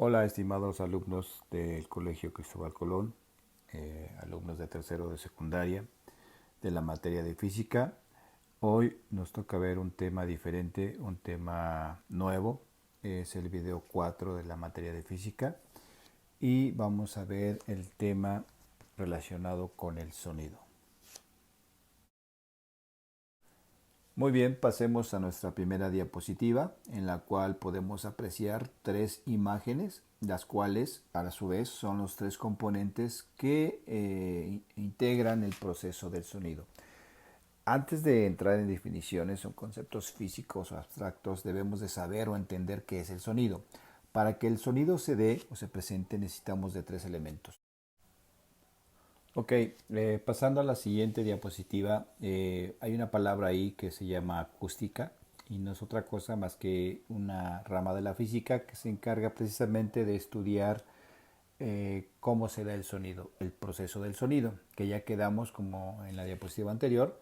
Hola, estimados alumnos del Colegio Cristóbal Colón, alumnos de tercero de secundaria de la materia de física. Hoy nos toca ver un tema diferente, un tema nuevo. Es el video 4 de la materia de física y vamos a ver el tema relacionado con el sonido. Muy bien, pasemos a nuestra primera diapositiva, en la cual podemos apreciar tres imágenes, las cuales a su vez son los tres componentes que integran el proceso del sonido. Antes de entrar en definiciones o conceptos físicos o abstractos, debemos de saber o entender qué es el sonido. Para que el sonido se dé o se presente necesitamos de tres elementos. Ok, pasando a la siguiente diapositiva, hay una palabra ahí que se llama acústica y no es otra cosa más que una rama de la física que se encarga precisamente de estudiar cómo se da el sonido, el proceso del sonido, que ya quedamos como en la diapositiva anterior,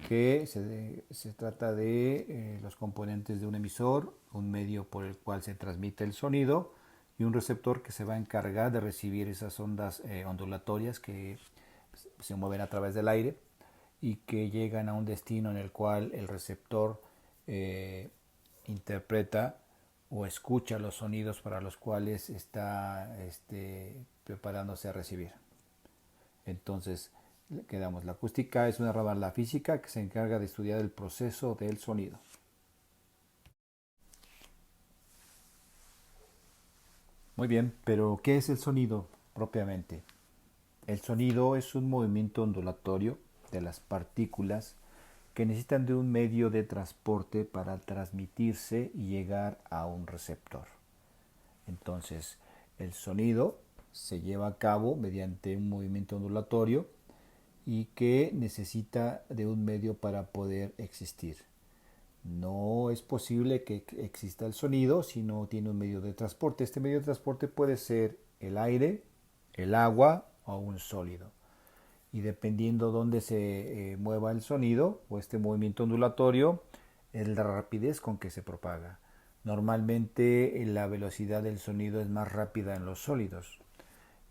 que se trata de los componentes de un emisor, un medio por el cual se transmite el sonido y un receptor que se va a encargar de recibir esas ondas ondulatorias que se mueven a través del aire y que llegan a un destino en el cual el receptor eh, interpreta o escucha los sonidos para los cuales está preparándose a recibir. Entonces, quedamos. La acústica es una rama de la física que se encarga de estudiar el proceso del sonido. Muy bien, pero ¿qué es el sonido propiamente? El sonido es un movimiento ondulatorio de las partículas que necesitan de un medio de transporte para transmitirse y llegar a un receptor. Entonces, el sonido se lleva a cabo mediante un movimiento ondulatorio y que necesita de un medio para poder existir. No es posible que exista el sonido si no tiene un medio de transporte. Este medio de transporte puede ser el aire, el agua o un sólido. Y dependiendo dónde se mueva el sonido o este movimiento ondulatorio, es la rapidez con que se propaga. Normalmente la velocidad del sonido es más rápida en los sólidos.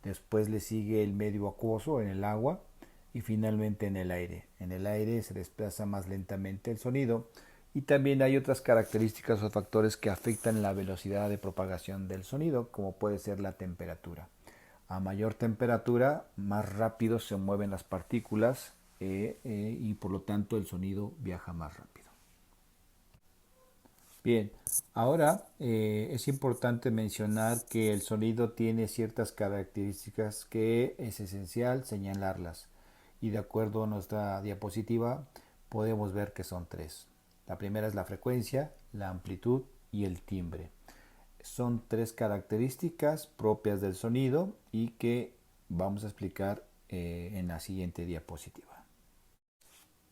Después le sigue el medio acuoso en el agua y finalmente en el aire. En el aire se desplaza más lentamente el sonido y también hay otras características o factores que afectan la velocidad de propagación del sonido, como puede ser la temperatura. A mayor temperatura, más rápido se mueven las partículas y por lo tanto el sonido viaja más rápido. Bien, ahora es importante mencionar que el sonido tiene ciertas características que es esencial señalarlas. Y de acuerdo a nuestra diapositiva, podemos ver que son tres. La primera es la frecuencia, la amplitud y el timbre. Son tres características propias del sonido y que vamos a explicar en la siguiente diapositiva.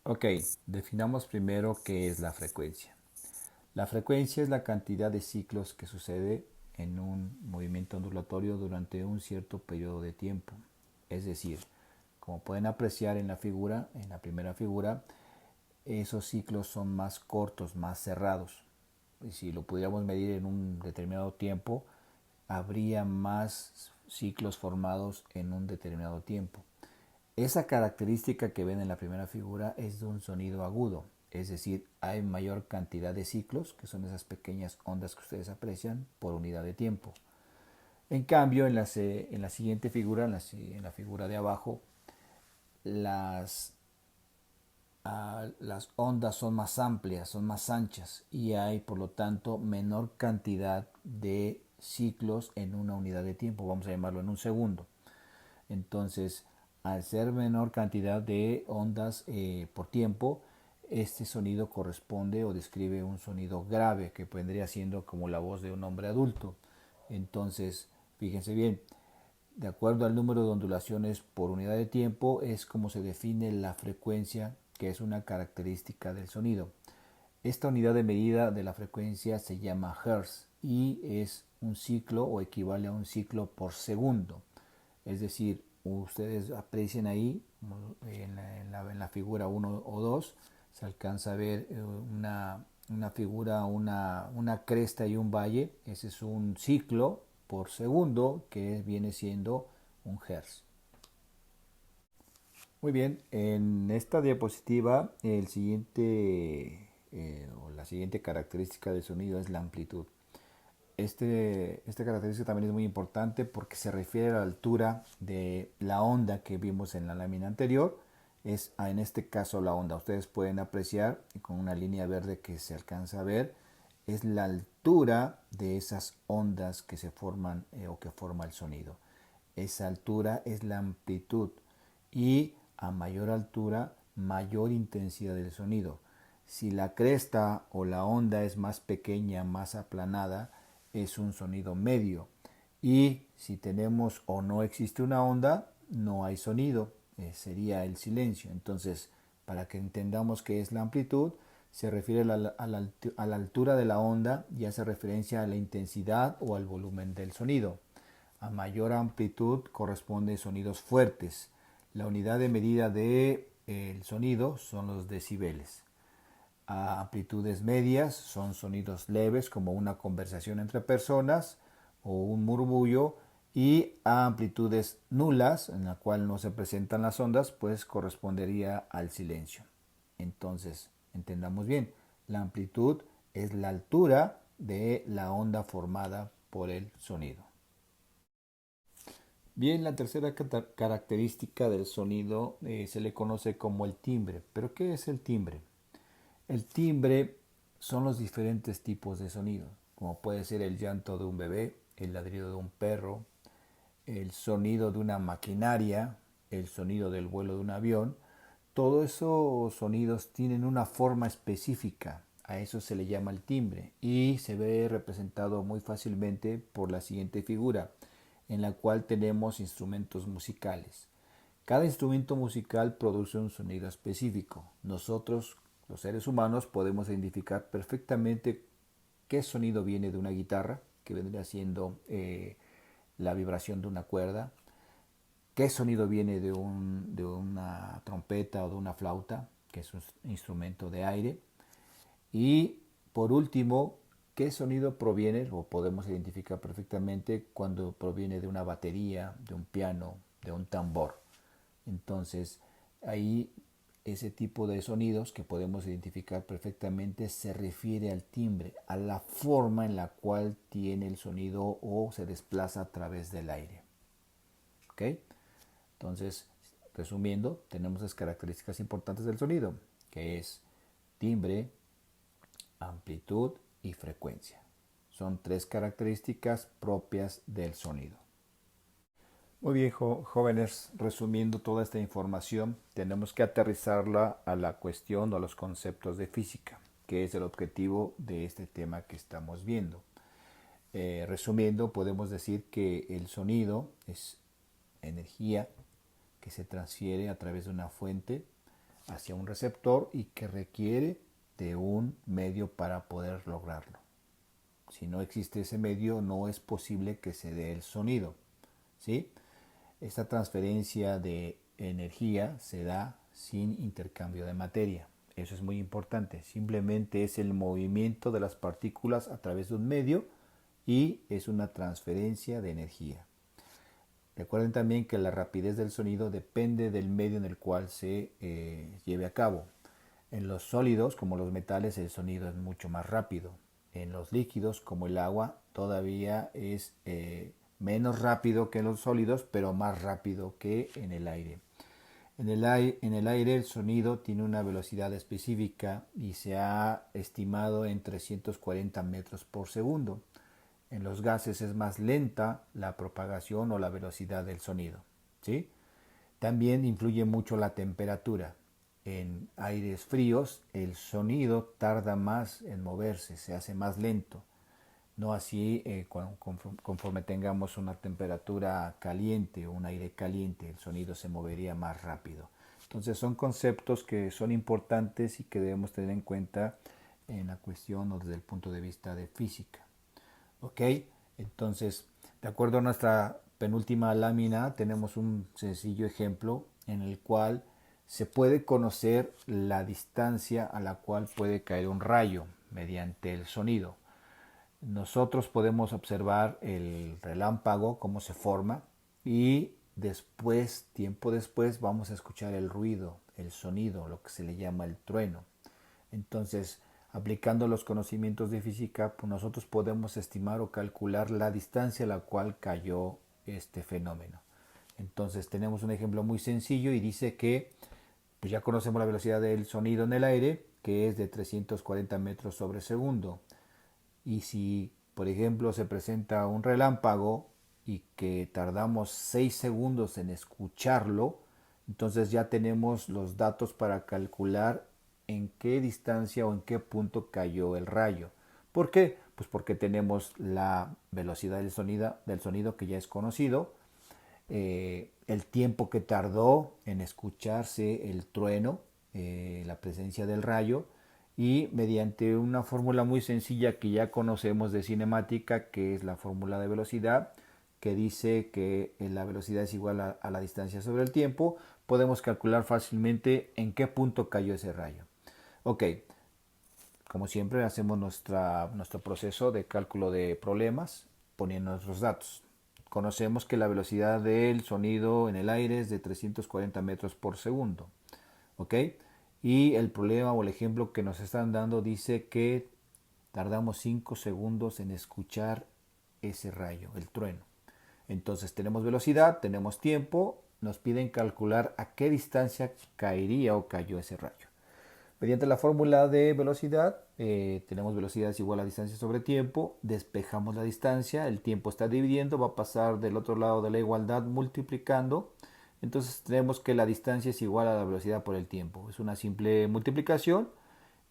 Ok, definamos primero qué es la frecuencia. La frecuencia es la cantidad de ciclos que sucede en un movimiento ondulatorio durante un cierto periodo de tiempo. Es decir, como pueden apreciar en la figura, en la primera figura, esos ciclos son más cortos, más cerrados. Y si lo pudiéramos medir en un determinado tiempo, habría más ciclos formados en un determinado tiempo. Esa característica que ven en la primera figura es de un sonido agudo, es decir, hay mayor cantidad de ciclos, que son esas pequeñas ondas que ustedes aprecian, por unidad de tiempo. En cambio, en la siguiente figura, en la figura de abajo, las, las ondas son más amplias, son más anchas y hay, por lo tanto, menor cantidad de ciclos en una unidad de tiempo, vamos a llamarlo en un segundo. Entonces, al ser menor cantidad de ondas por tiempo, este sonido corresponde o describe un sonido grave que vendría siendo como la voz de un hombre adulto. Entonces, fíjense bien, de acuerdo al número de ondulaciones por unidad de tiempo es como se define la frecuencia, que es una característica del sonido. Esta unidad de medida de la frecuencia se llama Hertz y es un ciclo o equivale a un ciclo por segundo. Es decir, ustedes aprecian ahí en la figura 1 o 2, se alcanza a ver una figura, una cresta y un valle. Ese es un ciclo por segundo, que viene siendo un hertz. Muy bien, en esta diapositiva la siguiente característica del sonido es la amplitud. Esta característica también es muy importante porque se refiere a la altura de la onda que vimos en la lámina anterior. En este caso la onda, ustedes pueden apreciar con una línea verde que se alcanza a ver, es la altura de esas ondas que se forman o que forma el sonido. Esa altura es la amplitud y a mayor altura, mayor intensidad del sonido. Si la cresta o la onda es más pequeña, más aplanada, es un sonido medio. Y si tenemos o no existe una onda, no hay sonido, sería el silencio. Entonces, para que entendamos qué es la amplitud, se refiere a la altura de la onda y hace referencia a la intensidad o al volumen del sonido. A mayor amplitud corresponden sonidos fuertes. La unidad de medida del sonido son los decibeles. A amplitudes medias son sonidos leves como una conversación entre personas o un murmullo, y a amplitudes nulas, en la cual no se presentan las ondas, pues correspondería al silencio. Entonces, entendamos bien, la amplitud es la altura de la onda formada por el sonido. Bien, la tercera característica del sonido se le conoce como el timbre. ¿Pero qué es el timbre? El timbre son los diferentes tipos de sonido, como puede ser el llanto de un bebé, el ladrido de un perro, el sonido de una maquinaria, el sonido del vuelo de un avión. Todos esos sonidos tienen una forma específica, a eso se le llama el timbre y se ve representado muy fácilmente por la siguiente figura, en la cual tenemos instrumentos musicales. Cada instrumento musical produce un sonido específico. Nosotros, los seres humanos, podemos identificar perfectamente qué sonido viene de una guitarra, que vendría siendo la vibración de una cuerda, qué sonido viene de una trompeta o de una flauta, que es un instrumento de aire, y por último, qué sonido proviene o podemos identificar perfectamente cuando proviene de una batería, de un piano, de un tambor. Entonces, ahí ese tipo de sonidos que podemos identificar perfectamente se refiere al timbre, a la forma en la cual tiene el sonido o se desplaza a través del aire. ¿Ok? Entonces, resumiendo, tenemos las características importantes del sonido, que es timbre, amplitud y frecuencia. Son tres características propias del sonido. Muy bien, jóvenes, resumiendo toda esta información, tenemos que aterrizarla a la cuestión o a los conceptos de física, que es el objetivo de este tema que estamos viendo. Resumiendo, podemos decir que el sonido es energía que se transfiere a través de una fuente hacia un receptor y que requiere de un medio para poder lograrlo. Si no existe ese medio, no es posible que se dé el sonido, ¿sí? Esta transferencia de energía se da sin intercambio de materia. Eso es muy importante. Simplemente es el movimiento de las partículas a través de un medio y es una transferencia de energía. Recuerden también que la rapidez del sonido depende del medio en el cual se lleve a cabo. En los sólidos, como los metales, el sonido es mucho más rápido. En los líquidos, como el agua, todavía es menos rápido que en los sólidos, pero más rápido que en el aire. En el aire el sonido tiene una velocidad específica y se ha estimado en 340 metros por segundo. En los gases es más lenta la propagación o la velocidad del sonido, ¿sí? También influye mucho la temperatura. En aires fríos el sonido tarda más en moverse, se hace más lento. No así conforme tengamos una temperatura caliente o un aire caliente, el sonido se movería más rápido. Entonces son conceptos que son importantes y que debemos tener en cuenta en la cuestión o desde el punto de vista de física. ¿Ok? Entonces, de acuerdo a nuestra penúltima lámina, tenemos un sencillo ejemplo en el cual se puede conocer la distancia a la cual puede caer un rayo mediante el sonido. nosotros podemos observar el relámpago, cómo se forma, y después, tiempo después, vamos a escuchar el ruido, el sonido, lo que se le llama el trueno. Entonces, aplicando los conocimientos de física, pues nosotros podemos estimar o calcular la distancia a la cual cayó este fenómeno. Entonces, tenemos un ejemplo muy sencillo y dice que pues ya conocemos la velocidad del sonido en el aire, que es de 340 metros sobre segundo. Y si, por ejemplo, se presenta un relámpago y que tardamos 6 segundos en escucharlo, entonces ya tenemos los datos para calcular en qué distancia o en qué punto cayó el rayo. ¿Por qué? Pues porque tenemos la velocidad del sonido que ya es conocido, el tiempo que tardó en escucharse el trueno, la presencia del rayo, y mediante una fórmula muy sencilla que ya conocemos de cinemática, que es la fórmula de velocidad, que dice que la velocidad es igual a la distancia sobre el tiempo, podemos calcular fácilmente en qué punto cayó ese rayo. Ok, como siempre hacemos nuestro proceso de cálculo de problemas poniendo nuestros datos. Conocemos que la velocidad del sonido en el aire es de 340 metros por segundo. ¿Ok? Y el problema o el ejemplo que nos están dando dice que tardamos 5 segundos en escuchar ese rayo, el trueno. Entonces tenemos velocidad, tenemos tiempo, nos piden calcular a qué distancia caería o cayó ese rayo. Mediante la fórmula de velocidad, tenemos velocidad es igual a distancia sobre tiempo, despejamos la distancia, el tiempo está dividiendo, va a pasar del otro lado de la igualdad multiplicando, entonces tenemos que la distancia es igual a la velocidad por el tiempo. Es una simple multiplicación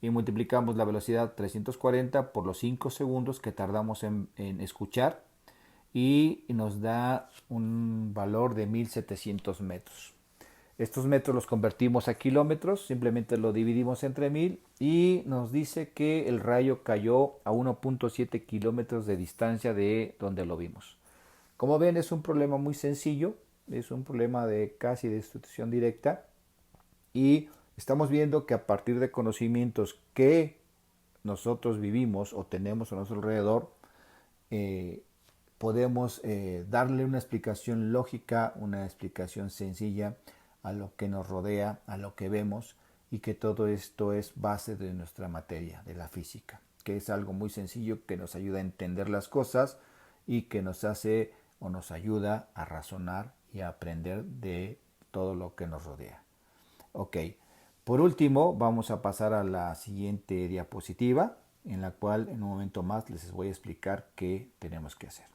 y multiplicamos la velocidad 340 por los 5 segundos que tardamos en escuchar y nos da un valor de 1700 metros. Estos metros los convertimos a kilómetros, simplemente lo dividimos entre 1000 y nos dice que el rayo cayó a 1.7 kilómetros de distancia de donde lo vimos. Como ven, es un problema muy sencillo, es un problema de casi de sustitución directa y estamos viendo que a partir de conocimientos que nosotros vivimos o tenemos a nuestro alrededor, podemos darle una explicación lógica, una explicación sencilla a lo que nos rodea, a lo que vemos y que todo esto es base de nuestra materia, de la física, que es algo muy sencillo que nos ayuda a entender las cosas y que nos hace o nos ayuda a razonar y a aprender de todo lo que nos rodea. Ok, por último vamos a pasar a la siguiente diapositiva en la cual en un momento más les voy a explicar qué tenemos que hacer.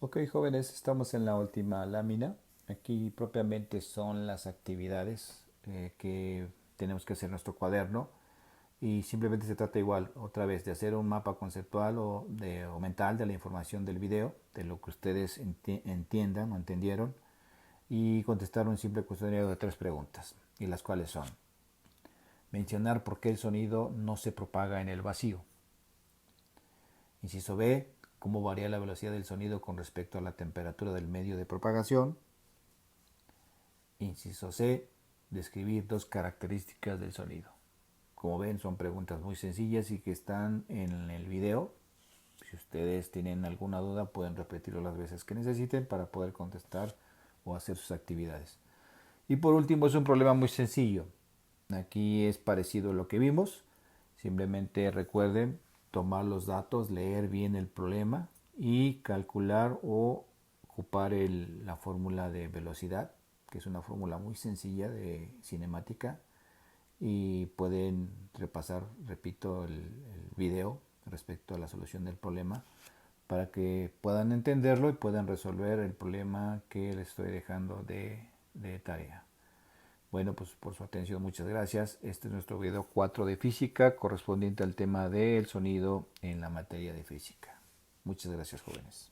Ok, jóvenes, estamos en la última lámina. Aquí propiamente son las actividades que tenemos que hacer en nuestro cuaderno y simplemente se trata igual, otra vez, de hacer un mapa conceptual o mental de la información del video, de lo que ustedes entiendan o entendieron y contestar un simple cuestionario de 3 preguntas, y las cuales son: mencionar por qué el sonido no se propaga en el vacío. Inciso B, cómo varía la velocidad del sonido con respecto a la temperatura del medio de propagación. Inciso C, describir 2 características del sonido. Como ven, son preguntas muy sencillas y que están en el video. Si ustedes tienen alguna duda, pueden repetirlo las veces que necesiten para poder contestar o hacer sus actividades. Y por último, es un problema muy sencillo. Aquí es parecido a lo que vimos. Simplemente recuerden tomar los datos, leer bien el problema y calcular o ocupar la fórmula de velocidad, que es una fórmula muy sencilla de cinemática, y pueden repasar, repito, el video respecto a la solución del problema para que puedan entenderlo y puedan resolver el problema que les estoy dejando de tarea. Bueno, pues por su atención muchas gracias. Este es nuestro video 4 de física correspondiente al tema del sonido en la materia de física. Muchas gracias, jóvenes.